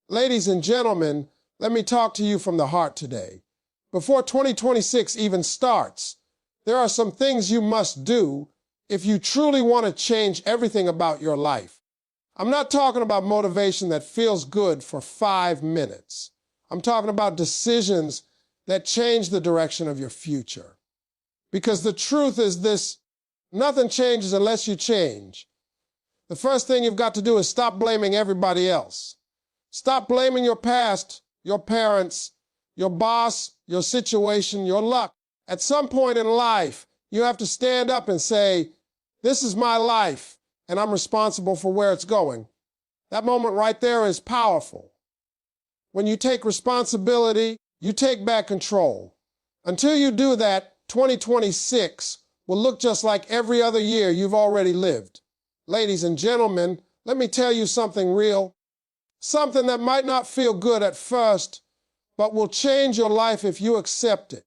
Ladies and gentlemen, let me talk to you from the heart today. Before 2026 even starts, there are some things you must do if you truly want to change everything about your life. I'm not talking about motivation that feels good for 5 minutes. I'm talking about decisions that change the direction of your future. Because the truth is this, nothing changes unless you change. The first thing you've got to do is stop blaming everybody else. Stop blaming your past, your parents, your boss, your situation, your luck. At some point in life, you have to stand up and say, this is my life, and I'm responsible for where it's going. That moment right there is powerful. When you take responsibility, you take back control. Until you do that, 2026 will look just like every other year you've already lived. Ladies and gentlemen, let me tell you something real. Something that might not feel good at first, but will change your life if you accept it.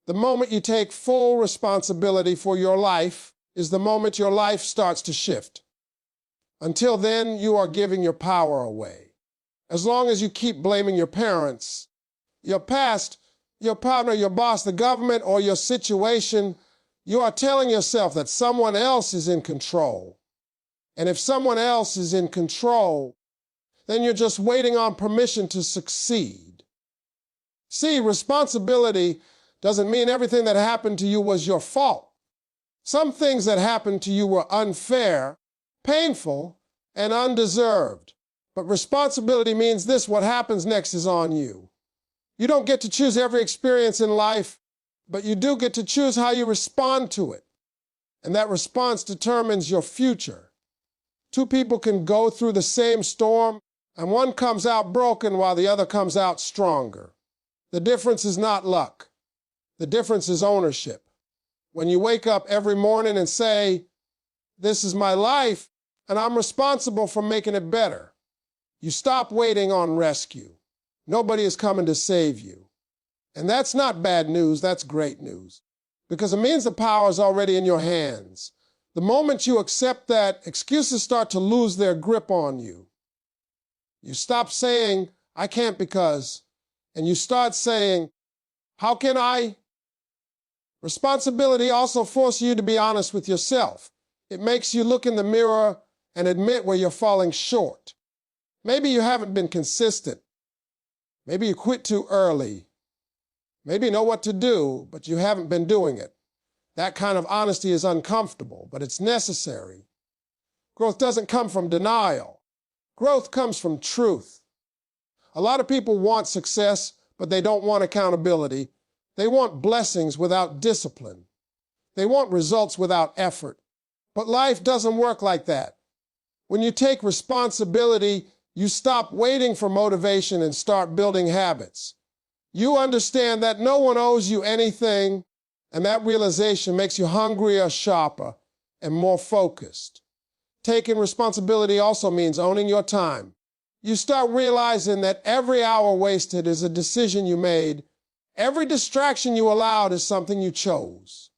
The moment you take full responsibility for your life is the moment your life starts to shift. Until then, you are giving your power away. As long as you keep blaming your parents, your past, your partner, your boss, the government, or your situation, you are telling yourself that someone else is in control. And if someone else is in control, then you're just waiting on permission to succeed. See, responsibility doesn't mean everything that happened to you was your fault. Some things that happened to you were unfair, painful, and undeserved. But responsibility means this: what happens next is on you. You don't get to choose every experience in life, but you do get to choose how you respond to it. And that response determines your future. Two people can go through the same storm, and one comes out broken while the other comes out stronger. The difference is not luck. The difference is ownership. When you wake up every morning and say, this is my life, and I'm responsible for making it better, you stop waiting on rescue. Nobody is coming to save you. And that's not bad news, that's great news. Because it means the power is already in your hands. The moment you accept that, excuses start to lose their grip on you. You stop saying, I can't because, and you start saying, how can I? Responsibility also forces you to be honest with yourself. It makes you look in the mirror and admit where you're falling short. Maybe you haven't been consistent. Maybe you quit too early. Maybe you know what to do, but you haven't been doing it. That kind of honesty is uncomfortable, but it's necessary. Growth doesn't come from denial. Growth comes from truth. A lot of people want success, but they don't want accountability. They want blessings without discipline. They want results without effort. But life doesn't work like that. When you take responsibility, you stop waiting for motivation and start building habits. You understand that no one owes you anything, and that realization makes you hungrier, sharper, and more focused. Taking responsibility also means owning your time. You start realizing that every hour wasted is a decision you made. Every distraction you allowed is something you chose.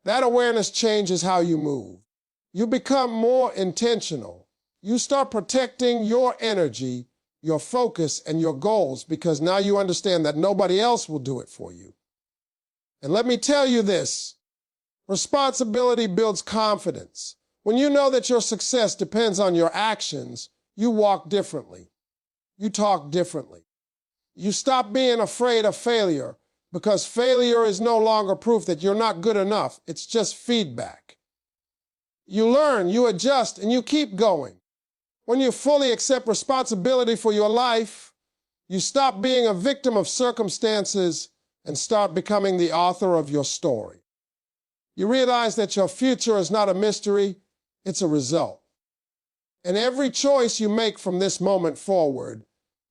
That awareness changes how you move. You become more intentional. You start protecting your energy, your focus, and your goals because now you understand that nobody else will do it for you. And let me tell you this, responsibility builds confidence. When you know that your success depends on your actions, you walk differently. You talk differently. You stop being afraid of failure because failure is no longer proof that you're not good enough. It's just feedback. You learn, you adjust, and you keep going. When you fully accept responsibility for your life, you stop being a victim of circumstances and start becoming the author of your story. You realize that your future is not a mystery, it's a result. And every choice you make from this moment forward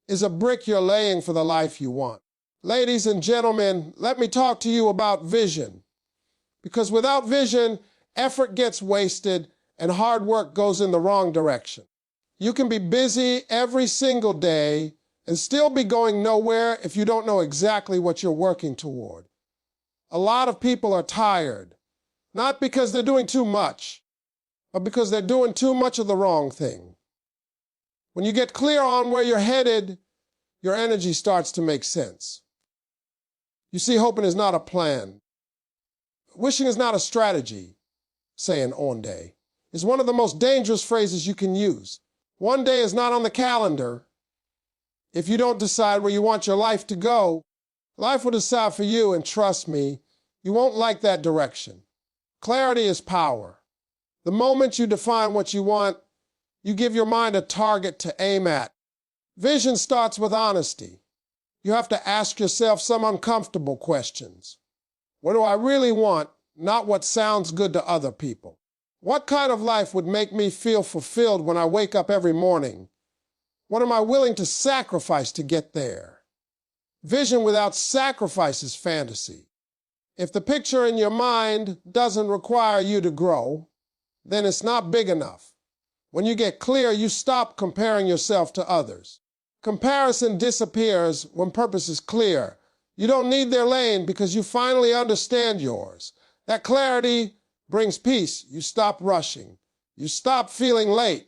is a brick you're laying for the life you want. Ladies and gentlemen, let me talk to you about vision. Because without vision, effort gets wasted and hard work goes in the wrong direction. You can be busy every single day and still be going nowhere if you don't know exactly what you're working toward. A lot of people are tired, not because they're doing too much, but because they're doing too much of the wrong thing. When you get clear on where you're headed, your energy starts to make sense. You see, hoping is not a plan. Wishing is not a strategy, saying on day, is one of the most dangerous phrases you can use. One day is not on the calendar. If you don't decide where you want your life to go, life will decide for you, and trust me, you won't like that direction. Clarity is power. The moment you define what you want, you give your mind a target to aim at. Vision starts with honesty. You have to ask yourself some uncomfortable questions. What do I really want, not what sounds good to other people? What kind of life would make me feel fulfilled when I wake up every morning? What am I willing to sacrifice to get there? Vision without sacrifice is fantasy. If the picture in your mind doesn't require you to grow, then it's not big enough. When you get clear, you stop comparing yourself to others. Comparison disappears when purpose is clear. You don't need their lane because you finally understand yours. That clarity brings peace. You stop rushing. You stop feeling late.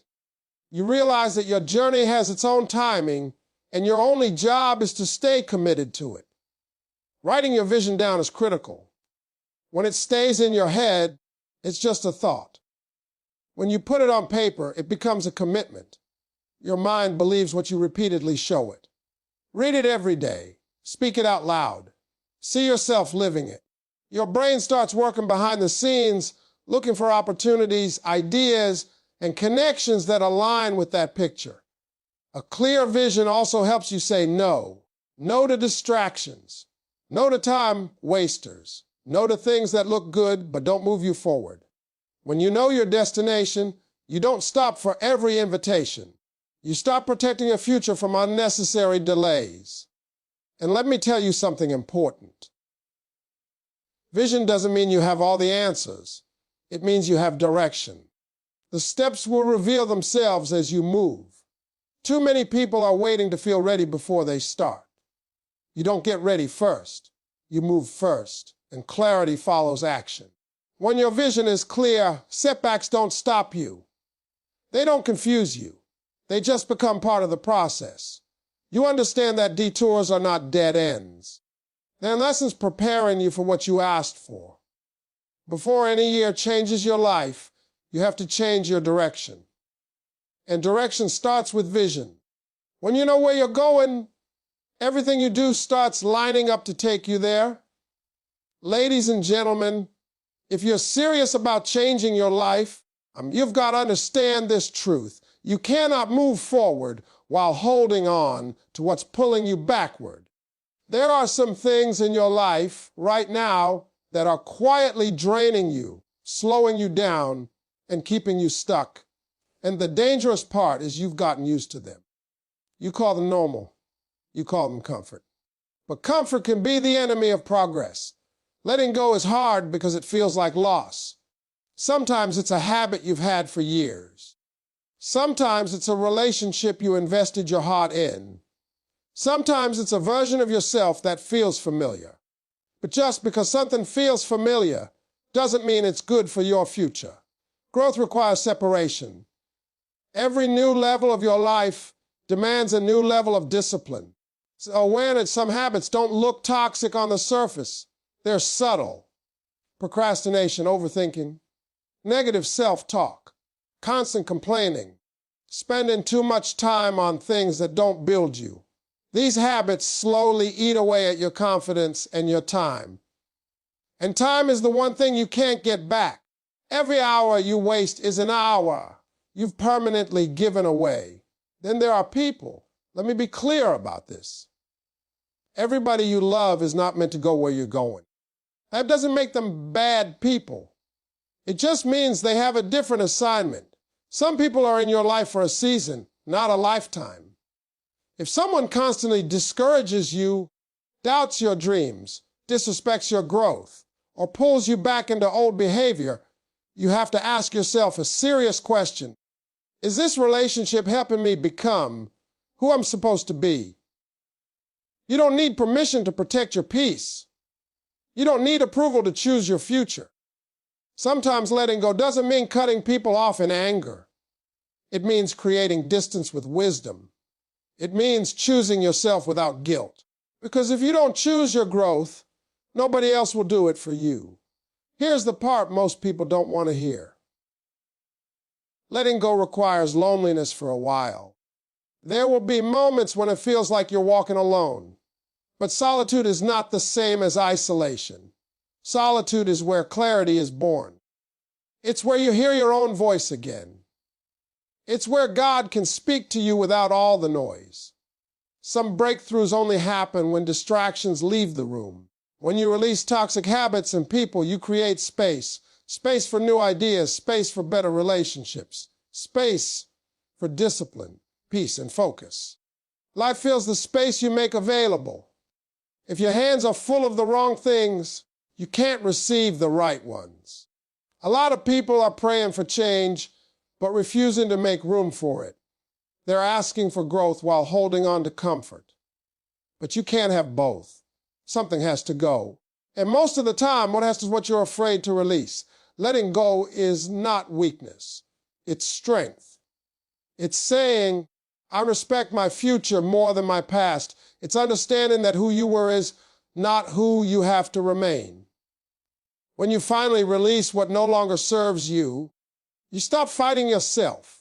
You realize that your journey has its own timing, and your only job is to stay committed to it. Writing your vision down is critical. When it stays in your head, it's just a thought. When you put it on paper, it becomes a commitment. Your mind believes what you repeatedly show it. Read it every day. Speak it out loud. See yourself living it. Your brain starts working behind the scenes, looking for opportunities, ideas, and connections that align with that picture. A clear vision also helps you say no. No to distractions. No to time wasters. No to things that look good but don't move you forward. When you know your destination, you don't stop for every invitation. You stop protecting your future from unnecessary delays. And let me tell you something important. Vision doesn't mean you have all the answers. It means you have direction. The steps will reveal themselves as you move. Too many people are waiting to feel ready before they start. You don't get ready first. You move first, and clarity follows action. When your vision is clear, setbacks don't stop you. They don't confuse you. They just become part of the process. You understand that detours are not dead ends. They're lessons preparing you for what you asked for. Before any year changes your life, you have to change your direction. And direction starts with vision. When you know where you're going, everything you do starts lining up to take you there. Ladies and gentlemen, if you're serious about changing your life, you've got to understand this truth. You cannot move forward while holding on to what's pulling you backward. There are some things in your life right now that are quietly draining you, slowing you down, and keeping you stuck. And the dangerous part is you've gotten used to them. You call them normal. You call them comfort. But comfort can be the enemy of progress. Letting go is hard because it feels like loss. Sometimes it's a habit you've had for years. Sometimes it's a relationship you invested your heart in. Sometimes it's a version of yourself that feels familiar. But just because something feels familiar doesn't mean it's good for your future. Growth requires separation. Every new level of your life demands a new level of discipline. So awareness, some habits don't look toxic on the surface. They're subtle. Procrastination, overthinking, negative self-talk, constant complaining, spending too much time on things that don't build you. These habits slowly eat away at your confidence and your time. And time is the one thing you can't get back. Every hour you waste is an hour you've permanently given away. Then there are people. Let me be clear about this. Everybody you love is not meant to go where you're going. That doesn't make them bad people. It just means they have a different assignment. Some people are in your life for a season, not a lifetime. If someone constantly discourages you, doubts your dreams, disrespects your growth, or pulls you back into old behavior, you have to ask yourself a serious question. Is this relationship helping me become who I'm supposed to be? You don't need permission to protect your peace. You don't need approval to choose your future. Sometimes letting go doesn't mean cutting people off in anger. It means creating distance with wisdom. It means choosing yourself without guilt. Because if you don't choose your growth, nobody else will do it for you. Here's the part most people don't want to hear. Letting go requires loneliness for a while. There will be moments when it feels like you're walking alone. But solitude is not the same as isolation. Solitude is where clarity is born. It's where you hear your own voice again. It's where God can speak to you without all the noise. Some breakthroughs only happen when distractions leave the room. When you release toxic habits and people, you create space. Space for new ideas, space for better relationships, space for discipline, peace, and focus. Life fills the space you make available. If your hands are full of the wrong things, you can't receive the right ones. A lot of people are praying for change, but refusing to make room for it. They're asking for growth while holding on to comfort. But you can't have both. Something has to go. And most of the time, what has to is what you're afraid to release. Letting go is not weakness. It's strength. It's saying, I respect my future more than my past. It's understanding that who you were is not who you have to remain. When you finally release what no longer serves you, you stop fighting yourself.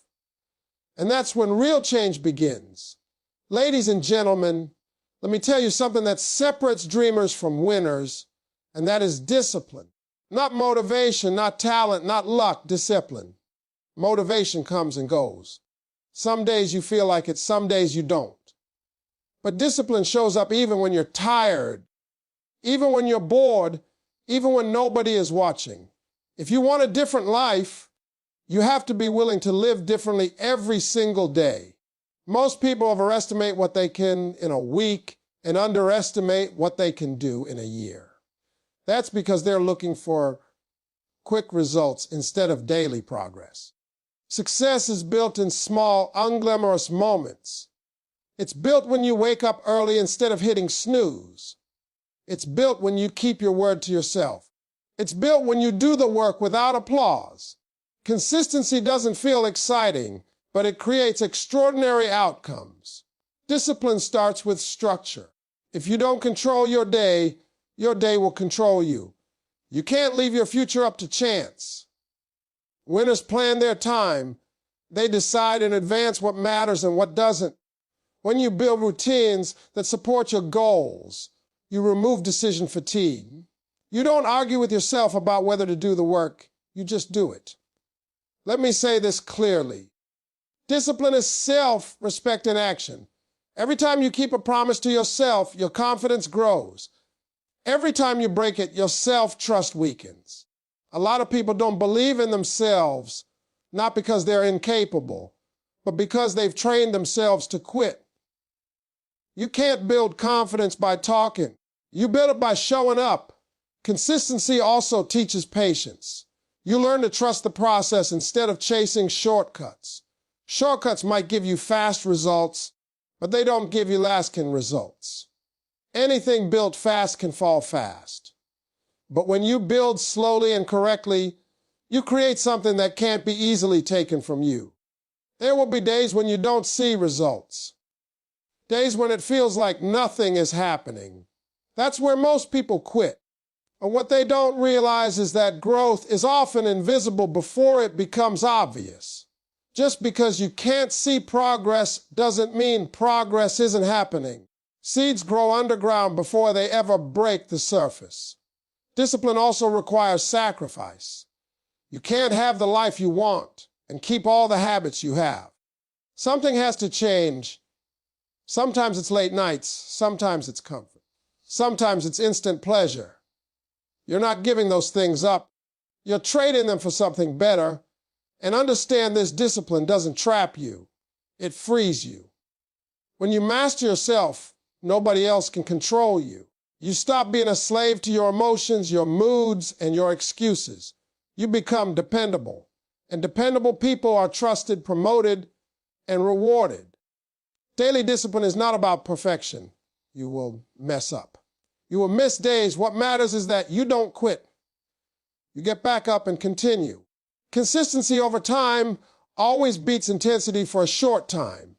And that's when real change begins. Ladies and gentlemen, let me tell you something that separates dreamers from winners, and that is discipline. Not motivation, not talent, not luck, discipline. Motivation comes and goes. Some days you feel like it, some days you don't. But discipline shows up even when you're tired, even when you're bored, even when nobody is watching. If you want a different life, you have to be willing to live differently every single day. Most people overestimate what they can in a week and underestimate what they can do in a year. That's because they're looking for quick results instead of daily progress. Success is built in small, unglamorous moments. It's built when you wake up early instead of hitting snooze. It's built when you keep your word to yourself. It's built when you do the work without applause. Consistency doesn't feel exciting, but it creates extraordinary outcomes. Discipline starts with structure. If you don't control your day will control you. You can't leave your future up to chance. Winners plan their time. They decide in advance what matters and what doesn't. When you build routines that support your goals, you remove decision fatigue. You don't argue with yourself about whether to do the work. You just do it. Let me say this clearly. Discipline is self-respect in action. Every time you keep a promise to yourself, your confidence grows. Every time you break it, your self-trust weakens. A lot of people don't believe in themselves, not because they're incapable, but because they've trained themselves to quit. You can't build confidence by talking. You build it by showing up. Consistency also teaches patience. You learn to trust the process instead of chasing shortcuts. Shortcuts might give you fast results, but they don't give you lasting results. Anything built fast can fall fast. But when you build slowly and correctly, you create something that can't be easily taken from you. There will be days when you don't see results. Days when it feels like nothing is happening. That's where most people quit. And what they don't realize is that growth is often invisible before it becomes obvious. Just because you can't see progress doesn't mean progress isn't happening. Seeds grow underground before they ever break the surface. Discipline also requires sacrifice. You can't have the life you want and keep all the habits you have. Something has to change. Sometimes it's late nights, sometimes it's comfort. Sometimes it's instant pleasure. You're not giving those things up. You're trading them for something better. And understand this discipline doesn't trap you. It frees you. When you master yourself, nobody else can control you. You stop being a slave to your emotions, your moods, and your excuses. You become dependable. And dependable people are trusted, promoted, and rewarded. Daily discipline is not about perfection. You will mess up. You will miss days. What matters is that you don't quit. You get back up and continue. Consistency over time always beats intensity for a short time.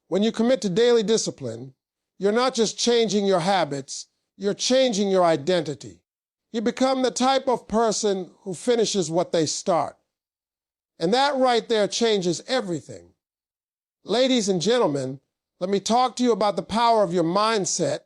When you commit to daily discipline, you're not just changing your habits, you're changing your identity. You become the type of person who finishes what they start. And that right there changes everything. Ladies and gentlemen, let me talk to you about the power of your mindset,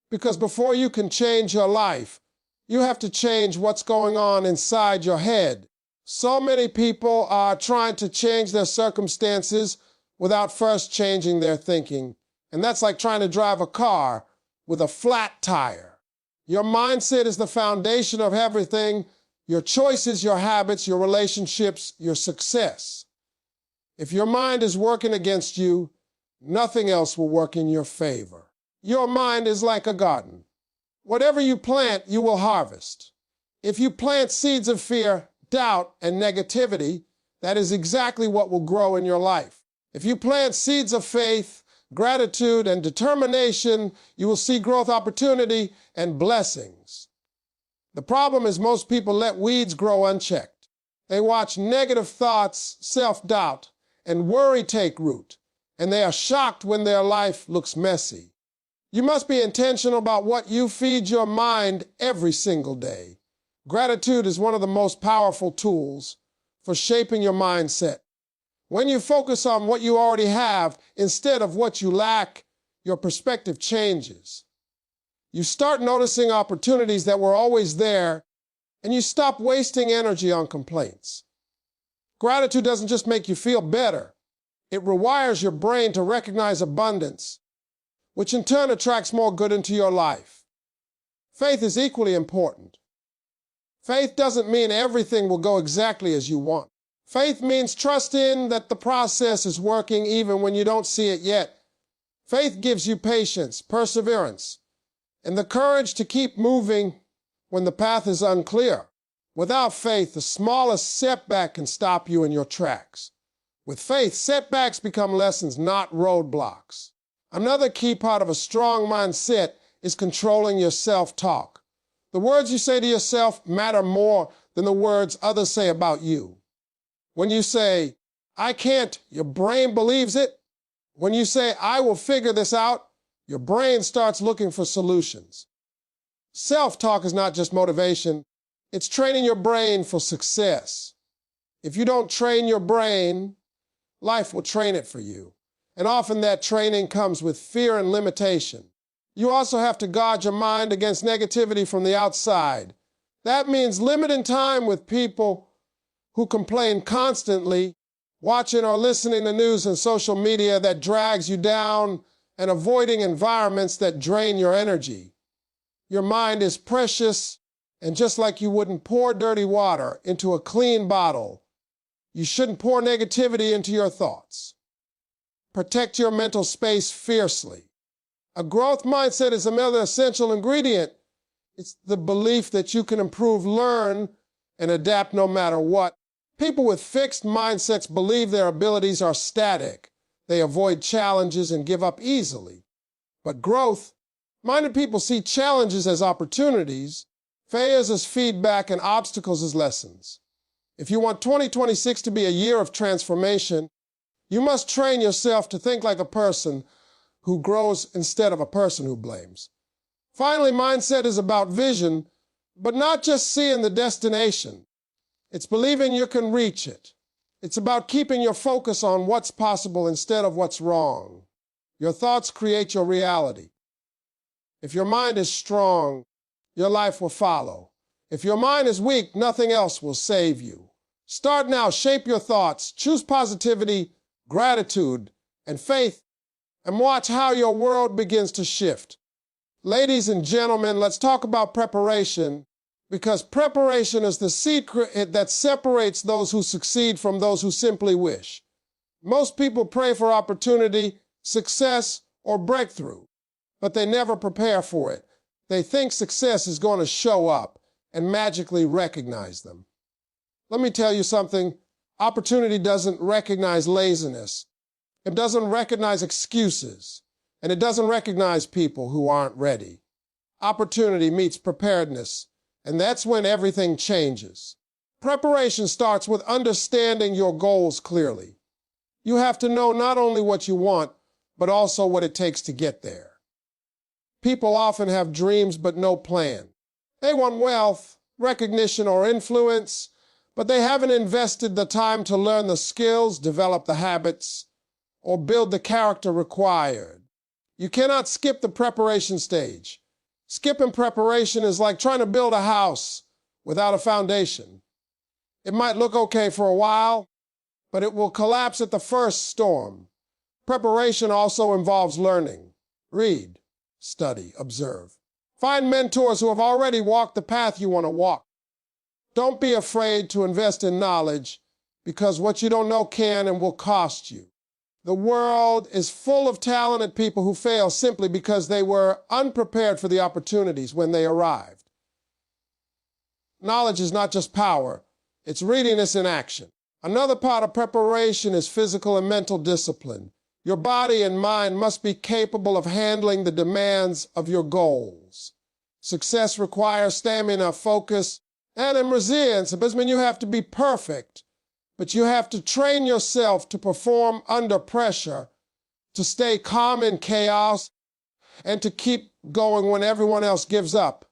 because before you can change your life, you have to change what's going on inside your head. So many people are trying to change their circumstances without first changing their thinking. And that's like trying to drive a car with a flat tire. Your mindset is the foundation of everything: your choices, your habits, your relationships, your success. If your mind is working against you, nothing else will work in your favor. Your mind is like a garden. Whatever you plant, you will harvest. If you plant seeds of fear, doubt, and negativity, that is exactly what will grow in your life. If you plant seeds of faith, gratitude, and determination, you will see growth, opportunity, and blessings. The problem is most people let weeds grow unchecked. They watch negative thoughts, self-doubt, and worry take root, and they are shocked when their life looks messy. You must be intentional about what you feed your mind every single day. Gratitude is one of the most powerful tools for shaping your mindset. When you focus on what you already have instead of what you lack, your perspective changes. You start noticing opportunities that were always there, and you stop wasting energy on complaints. Gratitude doesn't just make you feel better. It rewires your brain to recognize abundance, which in turn attracts more good into your life. Faith is equally important. Faith doesn't mean everything will go exactly as you want. Faith means trusting that the process is working even when you don't see it yet. Faith gives you patience, perseverance, and the courage to keep moving when the path is unclear. Without faith, the smallest setback can stop you in your tracks. With faith, setbacks become lessons, not roadblocks. Another key part of a strong mindset is controlling your self-talk. The words you say to yourself matter more than the words others say about you. When you say, "I can't," your brain believes it. When you say, "I will figure this out," your brain starts looking for solutions. Self-talk is not just motivation, it's training your brain for success. If you don't train your brain, life will train it for you. And often that training comes with fear and limitation. You also have to guard your mind against negativity from the outside. That means limiting time with people who complain constantly, watching or listening to news and social media that drags you down, and avoiding environments that drain your energy. Your mind is precious, and just like you wouldn't pour dirty water into a clean bottle, you shouldn't pour negativity into your thoughts. Protect your mental space fiercely. A growth mindset is another essential ingredient. It's the belief that you can improve, learn, and adapt no matter what. People with fixed mindsets believe their abilities are static. They avoid challenges and give up easily. But growth-minded people see challenges as opportunities, failures as feedback, and obstacles as lessons. If you want 2026 to be a year of transformation, you must train yourself to think like a person who grows instead of a person who blames. Finally, mindset is about vision, but not just seeing the destination. It's believing you can reach it. It's about keeping your focus on what's possible instead of what's wrong. Your thoughts create your reality. If your mind is strong, your life will follow. If your mind is weak, nothing else will save you. Start now, shape your thoughts, choose positivity, gratitude, and faith, and watch how your world begins to shift. Ladies and gentlemen, let's talk about preparation, because preparation is the secret that separates those who succeed from those who simply wish. Most people pray for opportunity, success, or breakthrough, but they never prepare for it. They think success is going to show up and magically recognize them. Let me tell you something. Opportunity doesn't recognize laziness. It doesn't recognize excuses. And it doesn't recognize people who aren't ready. Opportunity meets preparedness, and that's when everything changes. Preparation starts with understanding your goals clearly. You have to know not only what you want, but also what it takes to get there. People often have dreams but no plan. They want wealth, recognition, or influence, but they haven't invested the time to learn the skills, develop the habits, or build the character required. You cannot skip the preparation stage. Skipping preparation is like trying to build a house without a foundation. It might look okay for a while, but it will collapse at the first storm. Preparation also involves learning. Read, study, observe. Find mentors who have already walked the path you want to walk. Don't be afraid to invest in knowledge, because what you don't know can and will cost you. The world is full of talented people who fail simply because they were unprepared for the opportunities when they arrived. Knowledge is not just power, it's readiness in action. Another part of preparation is physical and mental discipline. Your body and mind must be capable of handling the demands of your goals. Success requires stamina, focus, and resilience. It doesn't mean you have to be perfect, but you have to train yourself to perform under pressure, to stay calm in chaos, and to keep going when everyone else gives up.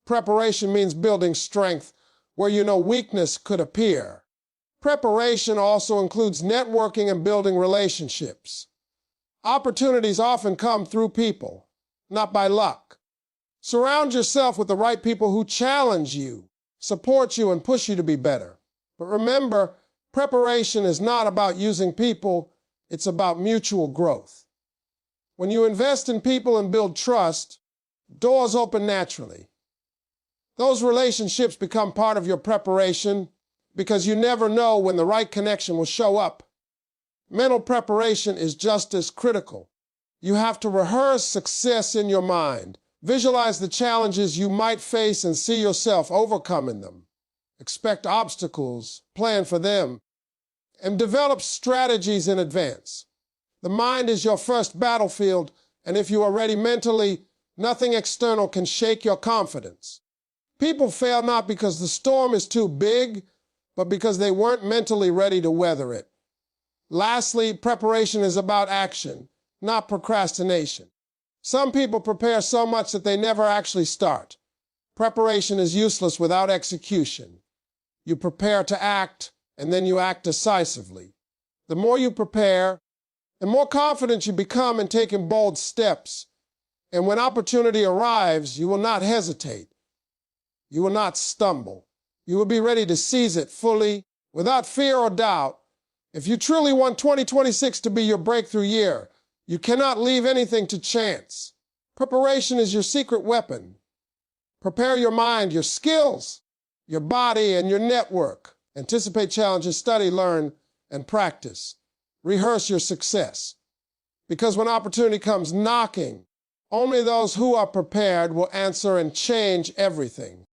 Preparation means building strength where you know weakness could appear. Preparation also includes networking and building relationships. Opportunities often come through people, not by luck. Surround yourself with the right people who challenge you, support you, and push you to be better. But remember, preparation is not about using people, it's about mutual growth. When you invest in people and build trust, doors open naturally. Those relationships become part of your preparation because you never know when the right connection will show up. Mental preparation is just as critical. You have to rehearse success in your mind. Visualize the challenges you might face and see yourself overcoming them. Expect obstacles, plan for them, and develop strategies in advance. The mind is your first battlefield, and if you are ready mentally, nothing external can shake your confidence. People fail not because the storm is too big, but because they weren't mentally ready to weather it. Lastly, preparation is about action, not procrastination. Some people prepare so much that they never actually start. Preparation is useless without execution. You prepare to act, and then you act decisively. The more you prepare, the more confident you become in taking bold steps. And when opportunity arrives, you will not hesitate. You will not stumble. You will be ready to seize it fully, without fear or doubt. If you truly want 2026 to be your breakthrough year, you cannot leave anything to chance. Preparation is your secret weapon. Prepare your mind, your skills, your body, and your network. Anticipate challenges, study, learn, and practice. Rehearse your success. Because when opportunity comes knocking, only those who are prepared will answer and change everything.